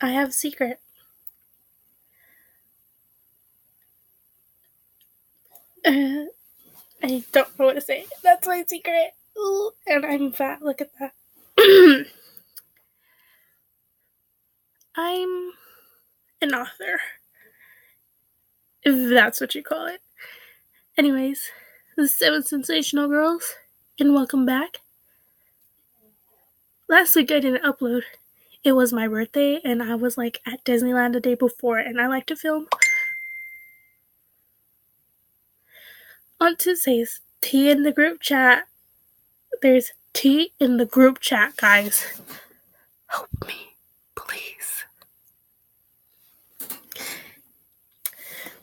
I have a secret. I don't know what to say. That's my secret. Ooh, and I'm fat. Look at that. I'm an author, if that's what you call it. Anyways, this is 7 Sensational Girls, and welcome back. Last week I didn't upload. It was my birthday, and I was like at Disneyland the day before, and I like to film. On Tuesdays, tea in the group chat. There's tea in the group chat, guys. Help me, please.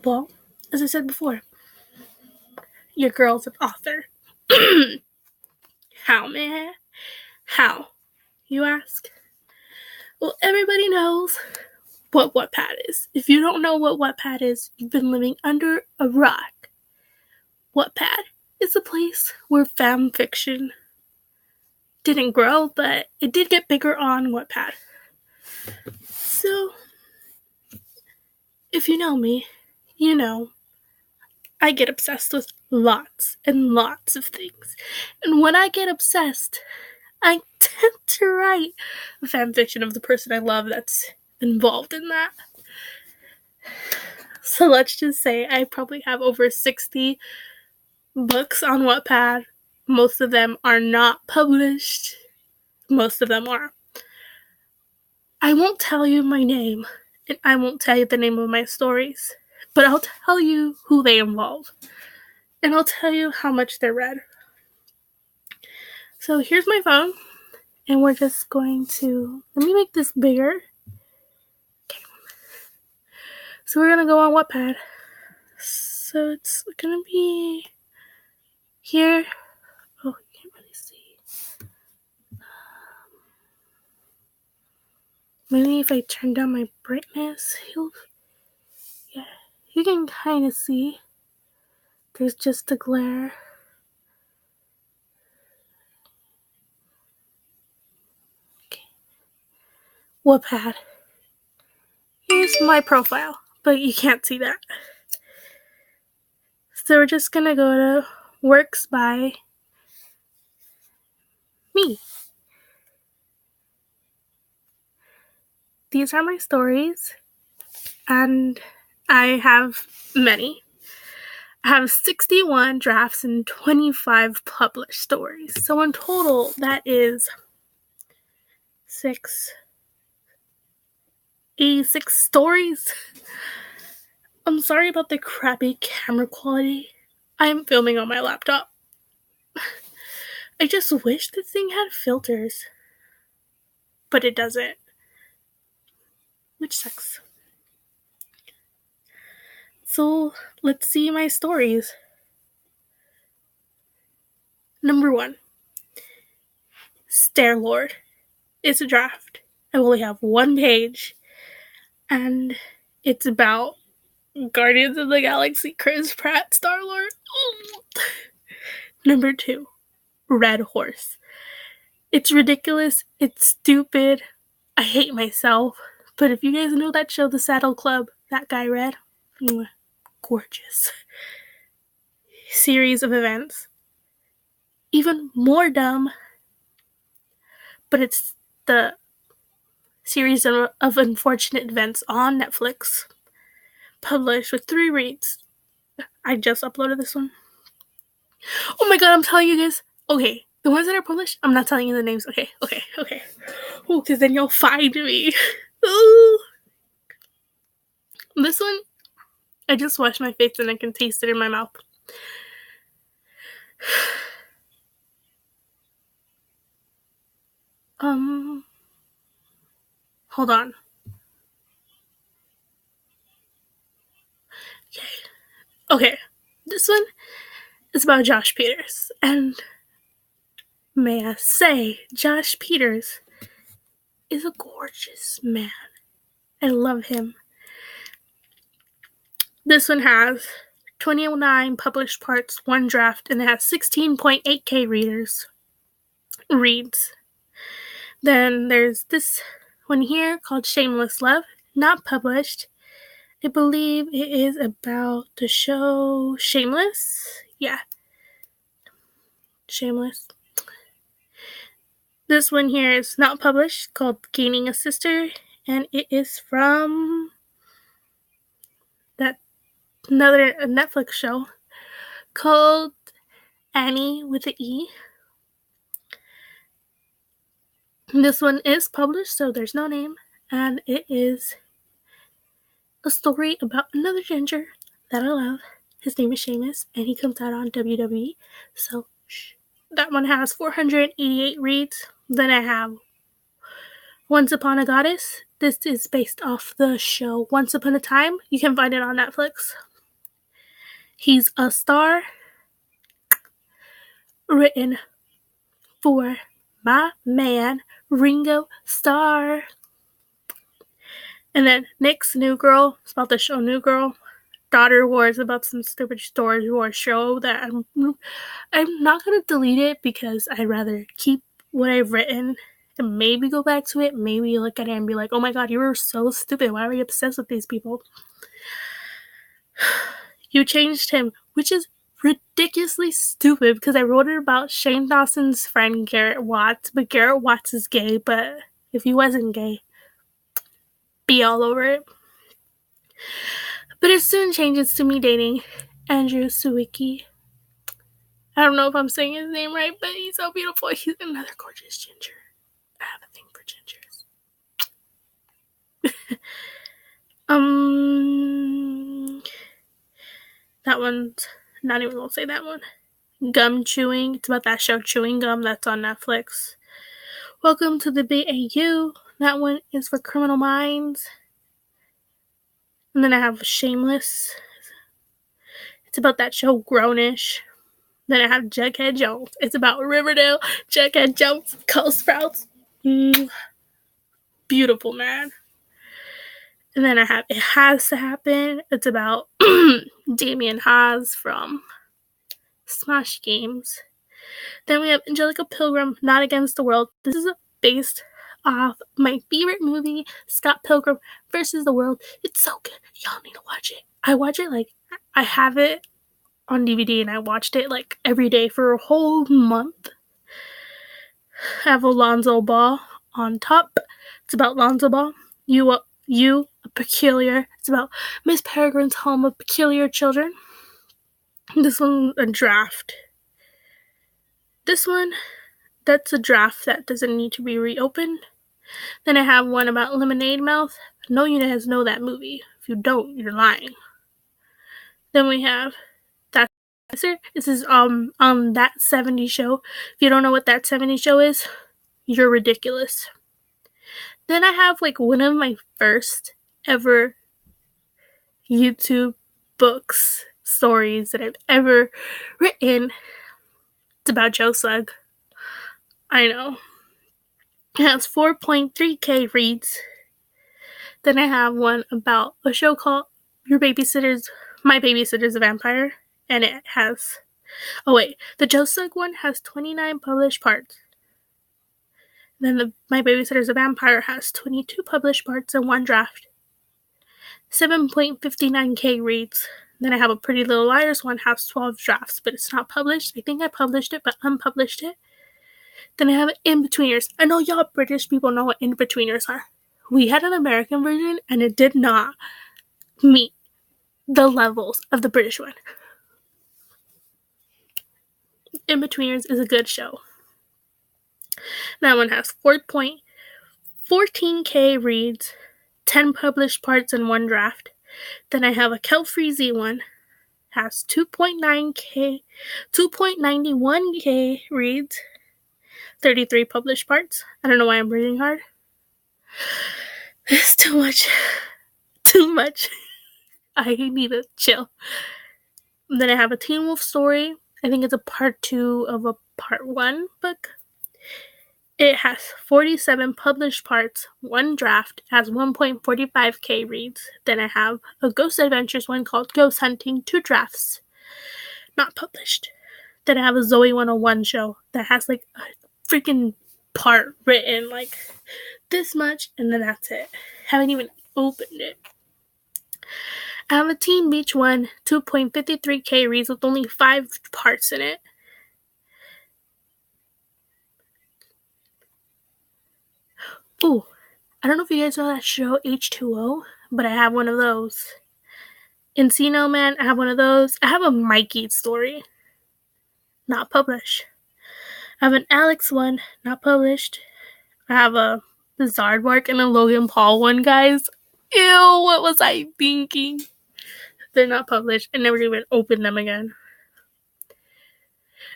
Well, as I said before, your girl's an author. How, man? How? You ask? Well, everybody knows what Wattpad is. If you don't know what Wattpad is, you've been living under a rock. Wattpad is a place where fan fiction didn't grow, but it did get bigger on Wattpad. So, if you know me, you know I get obsessed with lots and lots of things. And when I get obsessed, I tend to write a fan fiction of the person I love that's involved in that. So let's just say I probably have over 60 books on Wattpad. Most of them are not published. Most of them are. I won't tell you my name, and I won't tell you the name of my stories, but I'll tell you who they involve, and I'll tell you how much they're read. So here's my phone, and we're just going to, let me make this bigger. Okay. So we're going to go on Wattpad. So it's going to be here. Oh, you can't really see. Maybe if I turn down my brightness, you can kind of see. There's just a glare. Okay. Wattpad. Here's my profile, but you can't see that. So we're just gonna go to Works by Me. These are my stories, and I have many. I have 61 drafts and 25 published stories. So in total, that is 86 stories. I'm sorry about the crappy camera quality. I am filming on my laptop. I just wish this thing had filters, but it doesn't, which sucks. So let's see my stories. Number 1, Stairlord. It's a draft. I only have 1 page, and it's about Guardians of the Galaxy, Chris Pratt, Star-Lord. Number 2, Red Horse. It's ridiculous, it's stupid, I hate myself, but if you guys know that show, The Saddle Club, that guy read, gorgeous. Series of events. Even more dumb, but it's the series of unfortunate events on Netflix, published with 3 reads. I just uploaded this one. Oh my god, I'm telling you guys. Okay, the ones that are published, I'm not telling you the names. Okay. Oh, because then you'll find me. Ooh. This one, I just washed my face and I can taste it in my mouth. Hold on. Okay, this one is about Josh Peters, and may I say, Josh Peters is a gorgeous man. I love him. This one has 29 published parts, 1 draft, and it has 16.8k reads. Then there's this one here called Shameless Love, not published. I believe it is about the show Shameless. Yeah. Shameless. This one here is not published, called Gaining a Sister, and it is from another Netflix show called Annie with an E. This one is published, so there's no name, and it is a story about another ginger that I love. His name is Seamus, and he comes out on WWE, so that one has 488 reads. Then I have Once Upon a Goddess. This is based off the show Once Upon a Time. You can find it on Netflix. He's a Star, written for my man Ringo Starr. And then Nick's New Girl. It's about the show New Girl. Daughter Wars, about some stupid Star Wars show that I'm not going to delete it because I'd rather keep what I've written and maybe go back to it, maybe look at it and be like, oh my god, you were so stupid. Why were you obsessed with these people? You changed him, which is ridiculously stupid because I wrote it about Shane Dawson's friend Garrett Watts, but Garrett Watts is gay, but if he wasn't gay, be all over it. But it soon changes to me dating Andrew Sawicki. I don't know if I'm saying his name right, but he's so beautiful. He's another gorgeous ginger. I have a thing for gingers. That one's not even gonna say that one. Gum Chewing. It's about that show Chewing Gum that's on Netflix. Welcome to the BAU. That one is for Criminal Minds. And then I have Shameless. It's about that show Grownish. Then I have Jughead Jones. It's about Riverdale, Jughead Jones, Cole Sprouts. Beautiful, man. And then I have It Has to Happen. It's about Damien Haas from Smash Games. Then we have Angelica Pilgrim, Not Against the World. This is based off my favorite movie, Scott Pilgrim versus the World. It's so good. Y'all need to watch it. I watch it I have it on DVD and I watched it every day for a whole month. I have Alonzo Ball on top. It's about Lonzo Ball. You, a Peculiar. It's about Miss Peregrine's Home of Peculiar Children. This one's a draft. This one, that's a draft that doesn't need to be reopened. Then I have one about Lemonade Mouth. No, you guys know that movie. If you don't, you're lying. Then we have That Sister. This is on That 70s Show. If you don't know what That 70s Show is, you're ridiculous. Then I have one of my first ever YouTube books, stories that I've ever written. It's about Joe Sugg. I know. It has 4.3k reads. Then I have one about a show called My Babysitter's a Vampire. And it has... the Joe Sugg one has 29 published parts. Then My Babysitter's a Vampire has 22 published parts and one draft. 7.59k reads. Then I have a Pretty Little Liars one, has 12 drafts, but it's not published. I think I published it, but unpublished it. Then I have In-Betweeners. I know y'all British people know what In-Betweeners are. We had an American version, and it did not meet the levels of the British one. In-Betweeners is a good show. That one has 4.14k reads, 10 published parts and one draft. Then I have a Kelfreezy one, has 2.91k reads, 33 published parts. I don't know why I'm breathing hard. It's too much. Too much. I need to chill. Then I have a Teen Wolf story. I think it's a part 2 of a part 1 book. It has 47 published parts, one draft, has 1.45k reads. Then I have a Ghost Adventures one called Ghost Hunting, 2 drafts, not published. Then I have a Zoe 101 show that has a freaking part written, this much, and then that's it. Haven't even opened it. I have a Teen Beach one, 2.53k reads with only 5 parts in it. Ooh, I don't know if you guys know that show H2O, but I have one of those. Encino Man, I have one of those. I have a Mikey story, not published. I have an Alex one, not published. I have a Bizarre and a Logan Paul one, guys. Ew, what was I thinking? They're not published. I never even opened them again.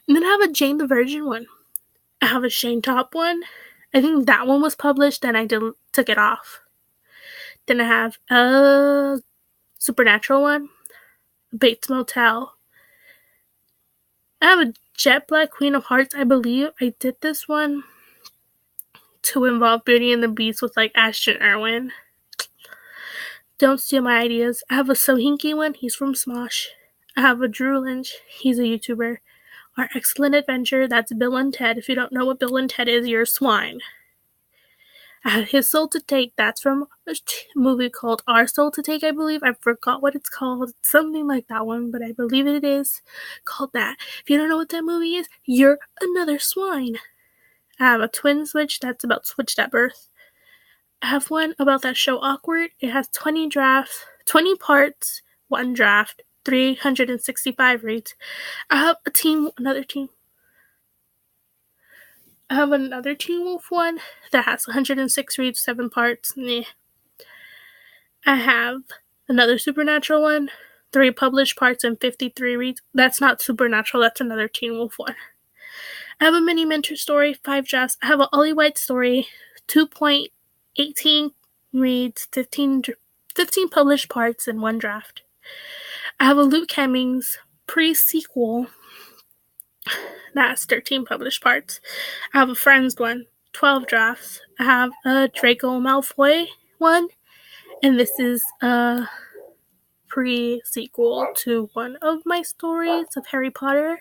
And then I have a Jane the Virgin one. I have a Shane Top one. I think that one was published, then I took it off. Then I have a Supernatural one, Bates Motel. I have a Jet Black Queen of Hearts, I believe. I did this one to involve Beauty and the Beast with like Ashton Irwin. Don't steal my ideas. I have a Sohinki one, he's from Smosh. I have a Drew Lynch, he's a YouTuber. Our Excellent Adventure, that's Bill and Ted. If you don't know what Bill and Ted is, you're a swine. I have His Soul to Take, that's from a movie called Our Soul to Take, I believe. I forgot what it's called. It's something like that one, but I believe it is called that. If you don't know what that movie is, you're another swine. I have a Twin Switch, that's about Switched at Birth. I have one about that show Awkward. It has 20 parts, 1 draft, 365 reads. I have another Teen Wolf one that has 106 reads, 7 parts. Meh. I have another Supernatural one, 3 published parts and 53 reads. That's not Supernatural, that's another Teen Wolf one. I have a Mini Mentor story, 5 drafts. I have an Ollie White story, 2.18 reads, 15 published parts and 1 draft. I have a Luke Hemmings pre-sequel. That's 13 published parts. I have a Friends one, 12 drafts. I have a Draco Malfoy one, and this is a pre-sequel to one of my stories of Harry Potter.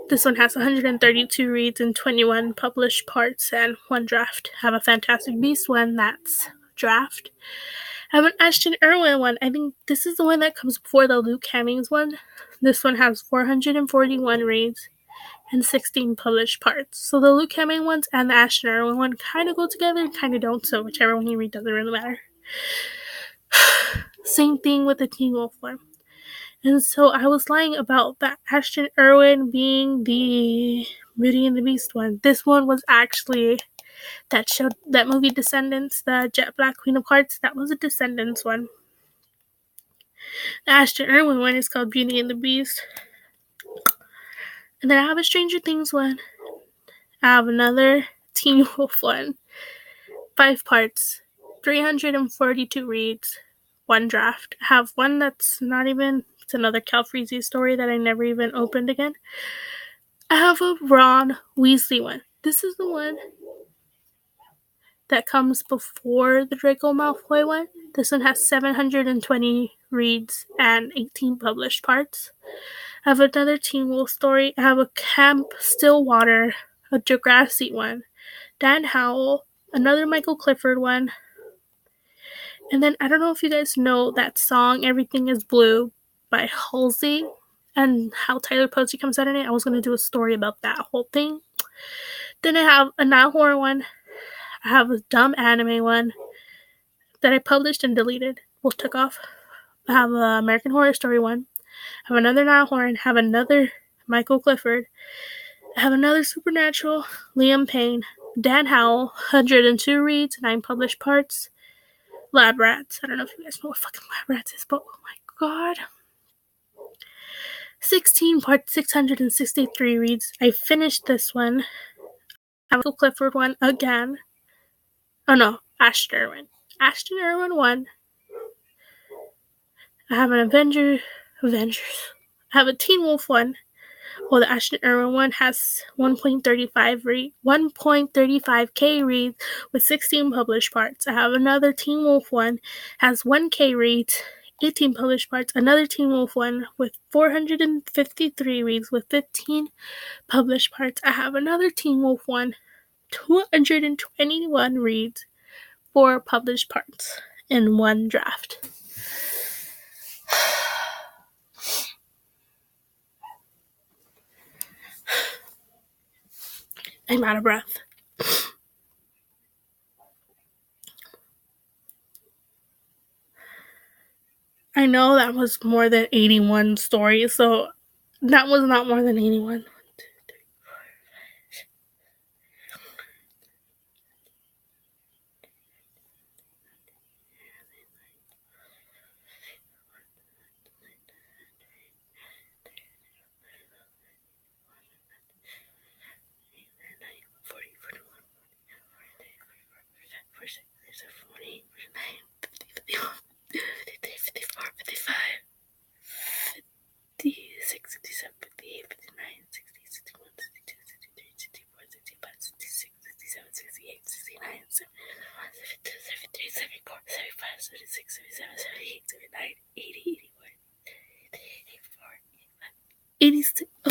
This one has 132 reads and 21 published parts and 1 draft. I have a Fantastic Beasts one, that's draft. I have an Ashton Irwin one. I think this is the one that comes before the Luke Hemmings one. This one has 441 reads and 16 published parts. So the Luke Hemmings ones and the Ashton Irwin one kind of go together and kind of don't, so whichever one you read doesn't really matter. Same thing with the Teen Wolf one. And so I was lying about that Ashton Irwin being the Beauty and the Beast one. This one was actually that movie Descendants, the Jet Black Queen of Hearts. That was a Descendants one. The Ashton Irwin one is called Beauty and the Beast. And then I have a Stranger Things one. I have another Teen Wolf one. 5 parts, 342 reads, 1 draft. I have one that's not even, it's another Calfreezy story that I never even opened again. I have a Ron Weasley one. This is the one that comes before the Draco Malfoy one. This one has 720 reads and 18 published parts. I have another Teen Wolf story. I have a Camp Stillwater, a Degrassi one, Dan Howell, another Michael Clifford one. And then I don't know if you guys know that song Everything is Blue by Halsey and how Tyler Posey comes out in it. I was going to do a story about that whole thing. Then I have a Not Horror one. I have a dumb anime one that I published and deleted. Well, took off. I have an American Horror Story one. I have another Not Horror. I have another Michael Clifford. I have another Supernatural, Liam Payne, Dan Howell, 102 reads, 9 published parts. Lab Rats. I don't know if you guys know what fucking Lab Rats is, but oh my god. 16 parts, 663 reads. I finished this one. I have a Clifford one again. Oh no, Ashton Irwin. Ashton Irwin one. I have an Avengers. I have a Teen Wolf one. Well, the Ashton Irwin one has 1.35k reads with 16 published parts. I have another Teen Wolf one, has 1k reads, 18 published parts. Another Teen Wolf one with 453 reads with 15 published parts. I have another Teen Wolf one, 221 reads, 4 published parts, and 1 draft. I'm out of breath. I know that was more than 81 stories, so that was not more than 81.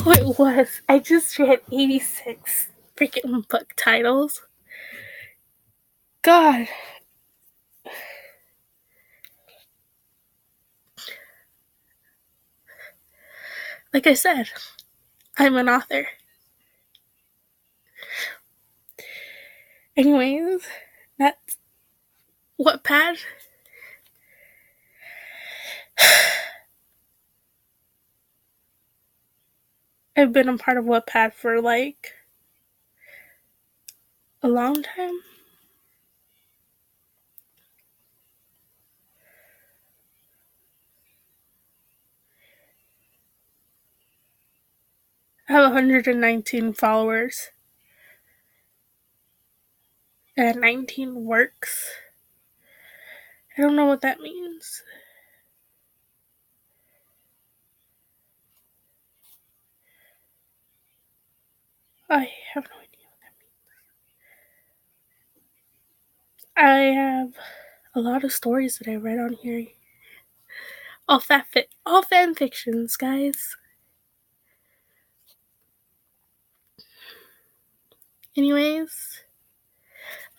Oh, it was. I just read 86 freaking book titles. God. Like I said, I'm an author. Anyways, that's Wattpad. I've been a part of Wattpad for like a long time. I have 119 followers and 19 works. I don't know what that means. I have no idea what that means. I have a lot of stories that I read on here. All fan fictions, guys. Anyways,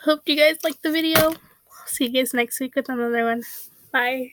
hope you guys liked the video. See you guys next week with another one. Bye.